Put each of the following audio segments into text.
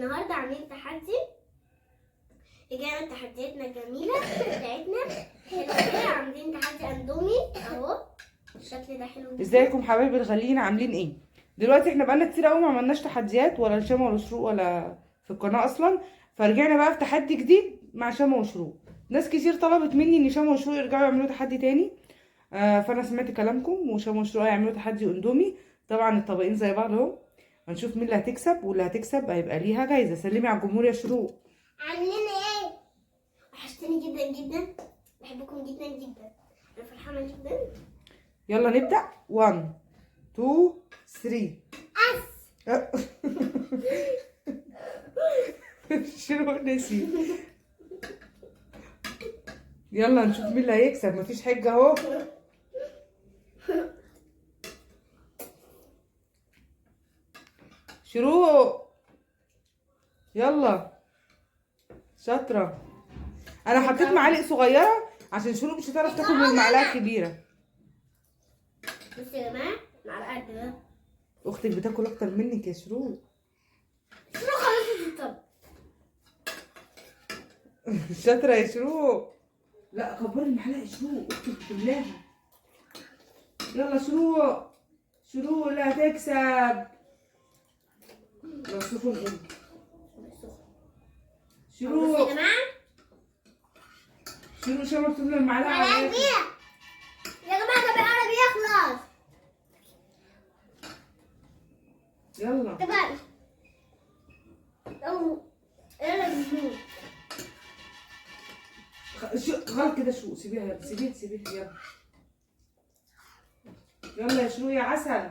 النهارده عاملين تحدي. رجعنا تحدياتنا الجميله بتاعتنا حلوه كده. عاملين تحدي اندومي اهو الشكل ده حلو جدا. ازيكم حبايبي الغاليين، عاملين ايه؟ دلوقتي احنا بقالنا كتير قوي ما عملناش تحديات، ولا شمع ولا شروق ولا في القناه اصلا. فرجعنا بقى في تحدي جديد مع شمع وشروق. ناس كتير طلبت مني ان شمع وشروق يرجعوا يعملوا تحدي تاني. فانا سمعت كلامكم، وشمع وشروق هيعملوا تحدي اندومي. طبعا الطبقين زي بعض اهو. هنشوف مين اللي هتكسب، واللي هتكسب هيبقى ليها جايزه. سلمي على الجمهور يا شروق. عاملين ايه؟ وحشتني جدا جدا، بحبكم جدا جدا، انا فرحانه جدا. يلا نبدا. 1 2 3. شروق نسي. يلا نشوف مين اللي هيكسب، مفيش حجه اهو. شروق يلا شاطره. انا حطيت معالق صغيره عشان شروق مش هتعرف تاكل من المعلقه الكبيره. بصوا يا جماعه معلقه قد ده. اختك بتاكل اكتر منك يا شروق. شنو خلصت الطبق؟ شاطره يا شروق. لا كبري المعلقه يا شروق، اختك بتملاها. يلا شروق، شروق اللي هتكسب. لو سخن قوي. شروق بصوا يا جماعه شروق شباب بتملى المعلقه على معلقه الآخر. كبيره يا جماعه، ده بالعربي يخلص. يلا تبقى يلا بنموت. غلط كده شروق، سيبيها يلا، سيبيها يلا. يلا يا شروق يا عسل.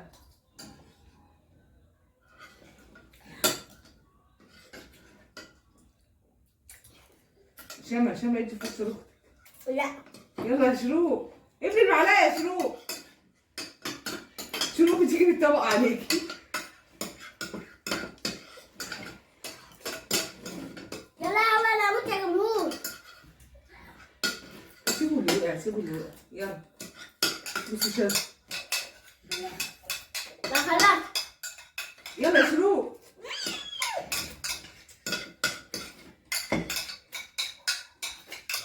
شمع ادي فرصه لاختك. لا يلا يا شروق ابني المعلقه يا شروق. شروق بتيجي بالطبق عليكي. يلا انا اموت يا جمهور. سيبوا اللي وقع. يلا بصي شاطر. لا خلاص. يلا يا شروق.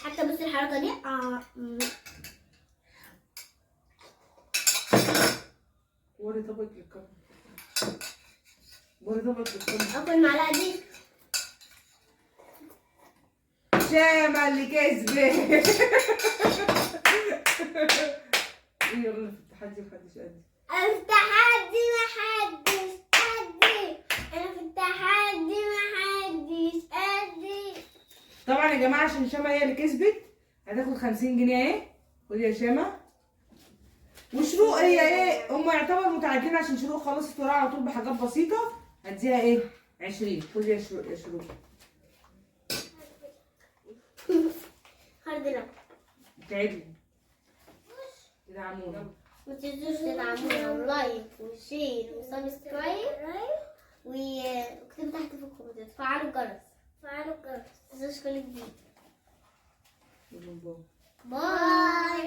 حتى بصي الحركه دي وري طبقك للكاميرا. اكل المعلقه دي. شامة اللي كسبت. ايه يلا في التحدي محدش قد. انا في التحدي محدش قدي. انا في التحدي محدش قدي. طبعا يا جماعه عشان شامة هي اللي كسبت هتاخد 50 جنيه اهي. خدي يا شامة. وشروق هي ايه، هم يعتبروا متعادلين عشان شروق خلصت وراها على طول بحاجات بسيطه. هديها ايه 20. خدي يا شروق. هارد لك. تعبي تدعمونا. ما تنسوش تدعمونا ولايك وشير وسبسكرايب واكتبوا تحت في الكومنتات. فعلوا الجرس. ما تنسوش كل جديد. باي.